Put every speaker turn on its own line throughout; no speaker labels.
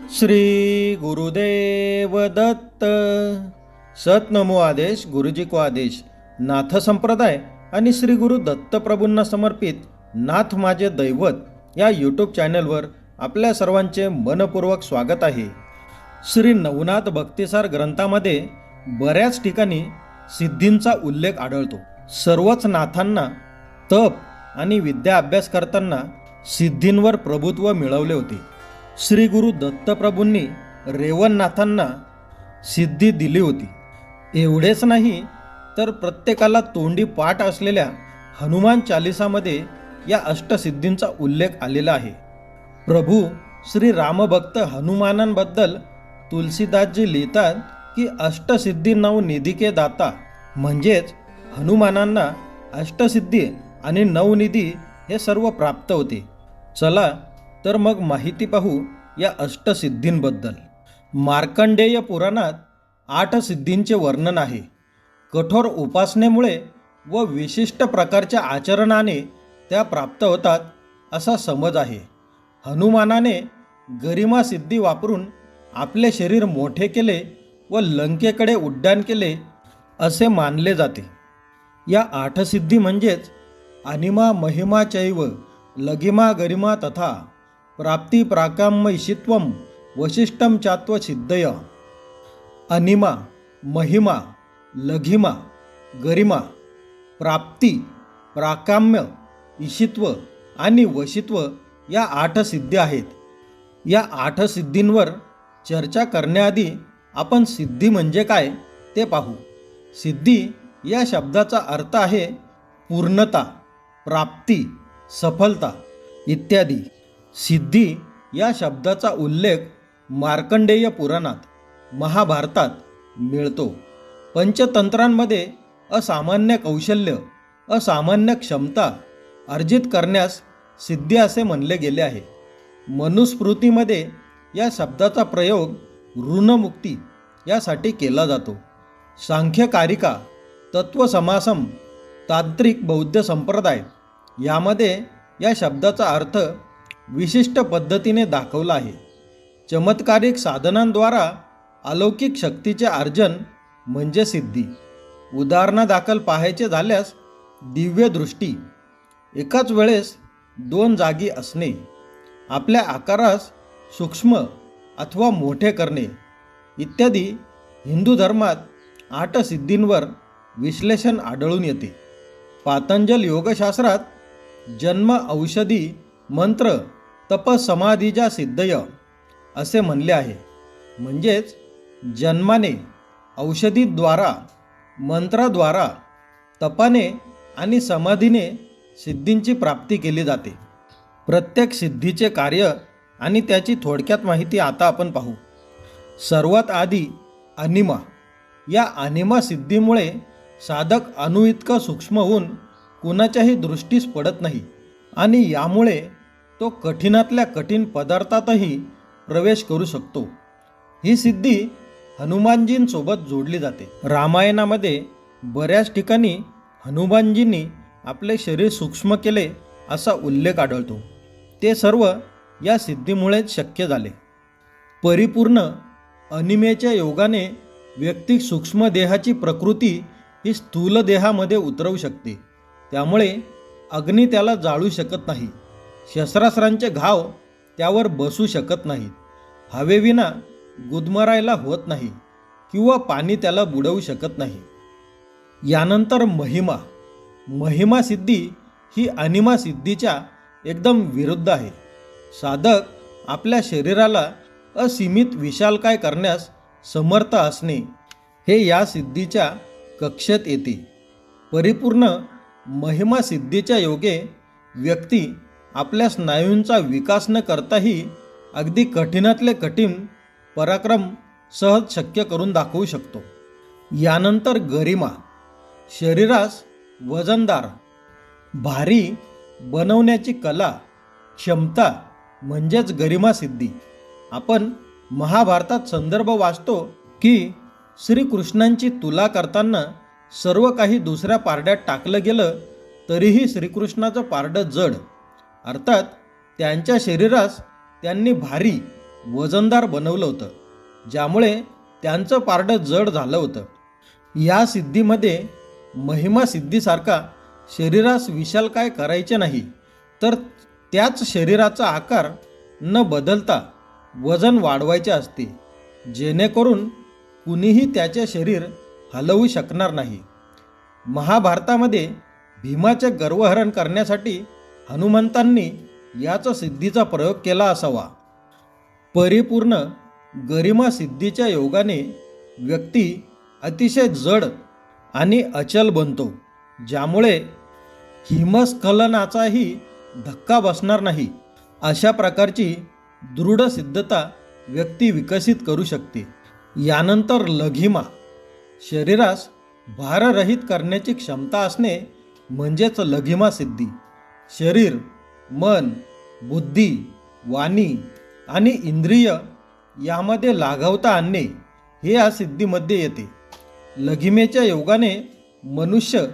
श्री गुरुदेव दत्त. सत नमो आदेश गुरुजी को आदेश. नाथ संप्रदाय आणि श्री गुरु दत्त प्रभूंना समर्पित नाथ माझे दैवत या यूट्यूब चॅनलवर आपल्या सर्वांचे मनपूर्वक स्वागत आहे. श्री नवनाथ भक्तिसार ग्रंथामध्ये बऱ्याच ठिकाणी सिद्धींचा उल्लेख आढळतो. सर्वच नाथांना तप आणि विद्या अभ्यास करताना सिद्धींवर प्रभुत्व मिळवले होते. श्री गुरु दत्तप्रभूंनी रेवणनाथांना सिद्धी दिली होती. एवढेच नाही तर प्रत्येकाला तोंडी पाठ असलेल्या हनुमान चालिसामध्ये या अष्टसिद्धींचा उल्लेख आलेला आहे. प्रभू श्री रामभक्त हनुमानांबद्दल तुलसीदासजी लिहितात की अष्टसिद्धी नऊ निधी दाता, म्हणजेच हनुमानांना अष्टसिद्धी आणि नवनिधी हे सर्व प्राप्त होते. चला तर मग माहिती पाहू या अष्टसिद्धींबद्दल. मार्कंडेय पुराणात 8 सिद्धींचे वर्णन आहे. कठोर उपासनेमुळे व विशिष्ट प्रकारच्या आचरणाने त्या प्राप्त होतात असा समज आहे. हनुमानाने गरिमा सिद्धी वापरून आपले शरीर मोठे केले व लंकेकडे उड्डाण केले असे मानले जाते. या 8 सिद्धी म्हणजेच अनिमा महिमा चैव लघिमा गरिमा तथा प्राप्ती प्राकाम्यशित्वम वशिष्ठम चात्व सिद्धय. अनिमा, महिमा, लघिमा, गरिमा, प्राप्ती, प्राकाम्य, ईशित्व आणि वशित्व या 8 सिद्धी आहेत. या 8 सिद्धींवर चर्चा करण्याआधी आपण सिद्धी म्हणजे काय ते पाहू. सिद्धी या शब्दाचा अर्थ आहे पूर्णता, प्राप्ती, सफलता इत्यादी. सिद्धी या शब्दाचा उल्लेख मार्कंडेय पुराणात, महाभारतात मिळतो. पंचतंत्रांमध्ये असामान्य कौशल्य, असामान्य क्षमता अर्जित करण्यास सिद्धी असे म्हणले गेले आहे. मनुस्मृतीमध्ये या शब्दाचा प्रयोग ऋणमुक्ती यासाठी केला जातो. सांख्यकारिका, तत्वसमासम, तांत्रिक बौद्ध संप्रदाय यामध्ये या शब्दाचा अर्थ विशिष्ट पद्धतीने दाखवला आहे. चमत्कारिक साधनांद्वारा अलौकिक शक्तीचे अर्जन म्हणजे सिद्धी. उदाहरणादाखल पाहायचे झाल्यास दिव्य दृष्टी, एकाच वेळेस 2 जागी असणे, आपल्या आकारास सूक्ष्म अथवा मोठे करणे इत्यादी. हिंदू धर्मात 8 सिद्धींवर विश्लेषण आढळून येते. पातंजल योगशास्त्रात जन्म औषधी मंत्र तपसमाधीजा सिद्धय असे म्हणले आहे. म्हणजेच जन्माने, औषधीद्वारा, मंत्राद्वारा, तपाने आणि समाधीने सिद्धींची प्राप्ती केली जाते. प्रत्येक सिद्धीचे कार्य आणि त्याची थोडक्यात माहिती आता आपण पाहू. सर्वात आधी अनिमा. या अनिमा सिद्धीमुळे साधक अणुइतका सूक्ष्म होऊन कुणाच्याही दृष्टीस पडत नाही आणि यामुळे तो कठीणातल्या कठीण पदार्थातही प्रवेश करू शकतो. ही सिद्धी हनुमानजींसोबत जोडली जाते. रामायणामध्ये बऱ्याच ठिकाणी हनुमानजींनी आपले शरीर सूक्ष्म केले असा उल्लेख आढळतो. ते सर्व या सिद्धीमुळेच शक्य झाले. परिपूर्ण अनिमेच्या योगाने व्यक्ती सूक्ष्म देहाची प्रकृती ही स्थूल देहामध्ये उतरवू शकते. त्यामुळे अग्नी त्याला जाळू शकत नाही, शस्त्रास्त्रांचे घाव त्यावर बसू शकत नाहीत, हवेविना गुदमरायला होत नाही किंवा पाणी त्याला बुडवू शकत नाही. यानंतर महिमा. महिमा सिद्धी ही अनिमा सिद्धीच्या एकदम विरुद्ध आहे. साधक आपल्या शरीराला असीमित विशालकाय करण्यास समर्थ असणे हे या सिद्धीच्या कक्षेत येते. परिपूर्ण महिमा सिद्धीच्या योगे व्यक्ती आपल्या स्नायूंचा विकास न करताही अगदी कठीणातले कठीण पराक्रम सहज शक्य करून दाखवू शकतो. यानंतर गरिमा. शरीरास वजनदार, भारी बनवण्याची कला, क्षमता म्हणजेच गरिमा सिद्धी. आपण महाभारतात संदर्भ वाचतो की श्रीकृष्णांची तुला करताना सर्व काही दुसऱ्या पारड्यात टाकलं गेलं तरीही श्रीकृष्णाचं पारडं जड, अर्थात त्यांच्या शरीरास त्यांनी भारी वजनदार बनवलं होतं, ज्यामुळे त्यांचं पारडं जड झालं होतं. या सिद्धीमध्ये महिमा सिद्धीसारखा शरीरास विशालकाय करायचे नाही, तर त्याच शरीराचा आकार न बदलता वजन वाढवायचे असते, जेणेकरून कुणीही त्याचे शरीर हलवू शकणार नाही. महाभारतामध्ये भीमाचे गर्वहरण करण्यासाठी हनुमंतांनी याच सिद्धीचा प्रयोग केला असावा. परिपूर्ण गरिमा सिद्धीच्या योगाने व्यक्ती अतिशय जड आणि अचल बनतो, ज्यामुळे हिमस्खलनाचाही धक्का बसणार नाही. अशा प्रकारची दृढ सिद्धता व्यक्ती विकसित करू शकते. यानंतर लघिमा, शरीरास भाररहित करण्याची क्षमता असणे म्हणजेच लघिमा सिद्धी. शरीर, मन, बुद्धी, वाणी आणि इंद्रिय यामध्ये लाघवता आणणे हे या सिद्धीमध्ये येते. लघिमेच्या योगाने मनुष्य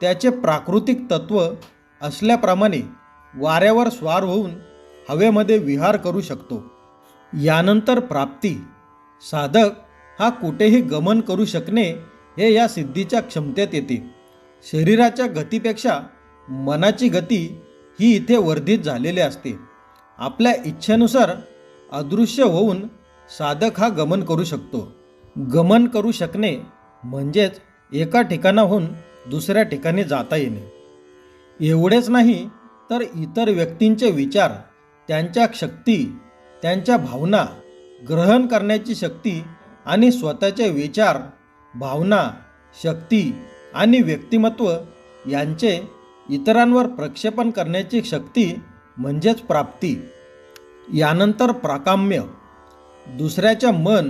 त्याचे प्राकृतिक तत्व असल्याप्रमाणे वाऱ्यावर स्वार होऊन हवेमध्ये विहार करू शकतो. यानंतर प्राप्ती, साधक हा कुठेही गमन करू शकणे हे या सिद्धीच्या क्षमतेत येते. शरीराच्या गतीपेक्षा मनाची गती ही इथे वर्धित झालेली असते. आपल्या इच्छेनुसार अदृश्य होऊन साधक हा गमन करू शकतो. गमन करू शकणे म्हणजेच एका ठिकाणाहून दुसऱ्या ठिकाणी जाता येणे. एवढेच नाही तर इतर व्यक्तींचे विचार, त्यांच्या शक्ती, त्यांच्या भावना ग्रहण करण्याची शक्ती आणि स्वतःचे विचार, भावना, शक्ती आणि व्यक्तिमत्व यांचे इतरांवर प्रक्षेपण करण्याची शक्ती म्हणजेच प्राप्ती. यानंतर प्राकाम्य, दुसऱ्याच्या मन,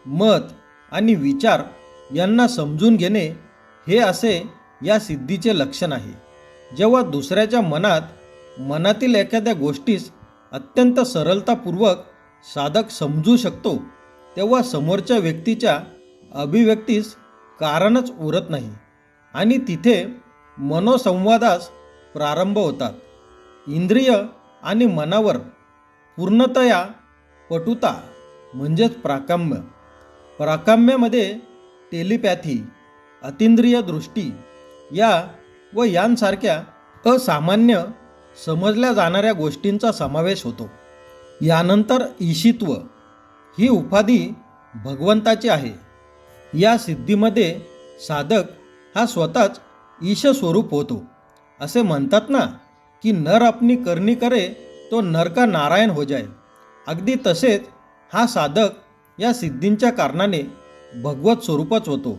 मत आणि विचार यांना समजून घेणे हे असे या सिद्धीचे लक्षण आहे. जेव्हा दुसऱ्याच्या मनातील एखाद्या गोष्टीस अत्यंत सरलतापूर्वक साधक समजू शकतो, तेव्हा समोरच्या व्यक्तीच्या अभिव्यक्तीस कारणच उरत नाही आणि तिथे मनोसंवादास प्रारंभ होतात. इंद्रिय आणि मनावर पूर्णतया पटुता म्हणजेच प्राकाम्य. प्राकाम्यामध्ये टेलिपॅथी, अतिंद्रिय दृष्टी यांसारख्या असामान्य समजल्या जाणाऱ्या गोष्टींचा समावेश होतो. यानंतर ईशित्व ही उपाधी भगवंताची आहे. या सिद्धीमध्ये साधक हा स्वतःच ईश स्वरूप होतो. असे म्हणतात ना की नर अपनी करनी करे तो नर का नारायण हो जाए. अगदी तसेच हा साधक या सिद्धींच्या कारणाने भगवत स्वरूपच होतो,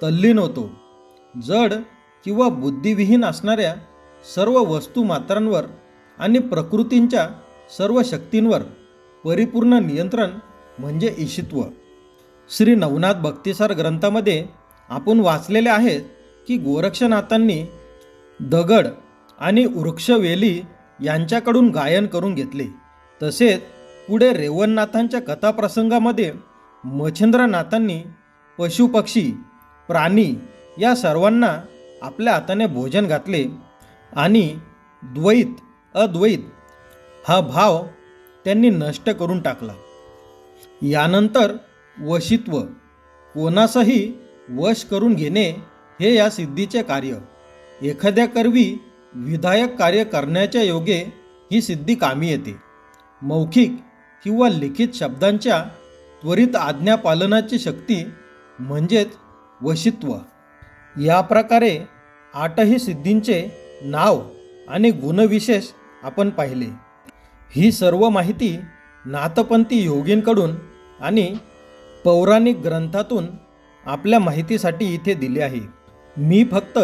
तल्लीन होतो. जड किंवा बुद्धिविहीन असणाऱ्या सर्व वस्तुमात्रांवर आणि प्रकृतींच्या सर्व शक्तींवर परिपूर्ण नियंत्रण म्हणजे ईशित्व. श्री नवनाथ भक्तिसार ग्रंथामध्ये आपण वाचलेले आहेत की गोरक्षनाथांनी दगड आणि वृक्षवेली यांच्याकडून गायन करून घेतले. तसेच पुढे रेवणनाथांच्या कथाप्रसंगामध्ये मच्छिंद्रनाथांनी पशुपक्षी, प्राणी या सर्वांना आपल्या हाताने भोजन घातले आणि द्वैत अद्वैत हा भाव त्यांनी नष्ट करून टाकला. यानंतर वशित्व, कोणासही वश करून घेणे हे या सिद्धीचे कार्य. एखाद्या करवी विधायक कार्य करण्याच्या योगे ही सिद्धी कामी येते. मौखिक किंवा लिखित शब्दांच्या त्वरित आज्ञापालनाची शक्ती म्हणजेच वशित्व. या प्रकारे 8ही सिद्धींचे नाव आणि गुणविशेष आपण पाहिले. ही सर्व माहिती नाथपंथी योगींकडून आणि पौराणिक ग्रंथातून आपल्या माहितीसाठी इथे दिली आहे. मी फक्त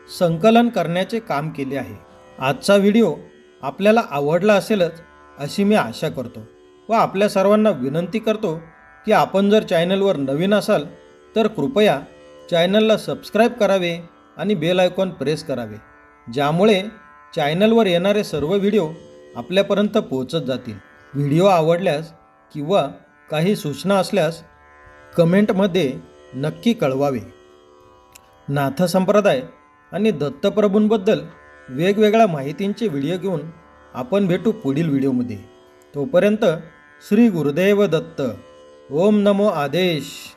संकलन करण्याचे काम केले आहे. आजचा व्हिडिओ आपल्याला आवडला असेलच अशी मी आशा करतो व आपल्या सर्वांना विनंती करतो की आपण जर चॅनलवर नवीन असाल तर कृपया चॅनलला सबस्क्राईब करावे आणि बेल आयकॉन प्रेस करावे, ज्यामुळे चॅनलवर येणारे सर्व व्हिडिओ आपल्यापर्यंत पोहोचत जातील. व्हिडिओ आवडल्यास किंवा काही सूचना असल्यास कमेंटमध्ये नक्की कळवावे. नाथ संप्रदाय आणि दत्तप्रभूंबद्दल वेगवेगळ्या माहितींचे व्हिडिओ घेऊन आपण भेटू पुढील व्हिडिओमध्ये. तोपर्यंत श्री गुरुदेव दत्त. ओम नमो आदेश.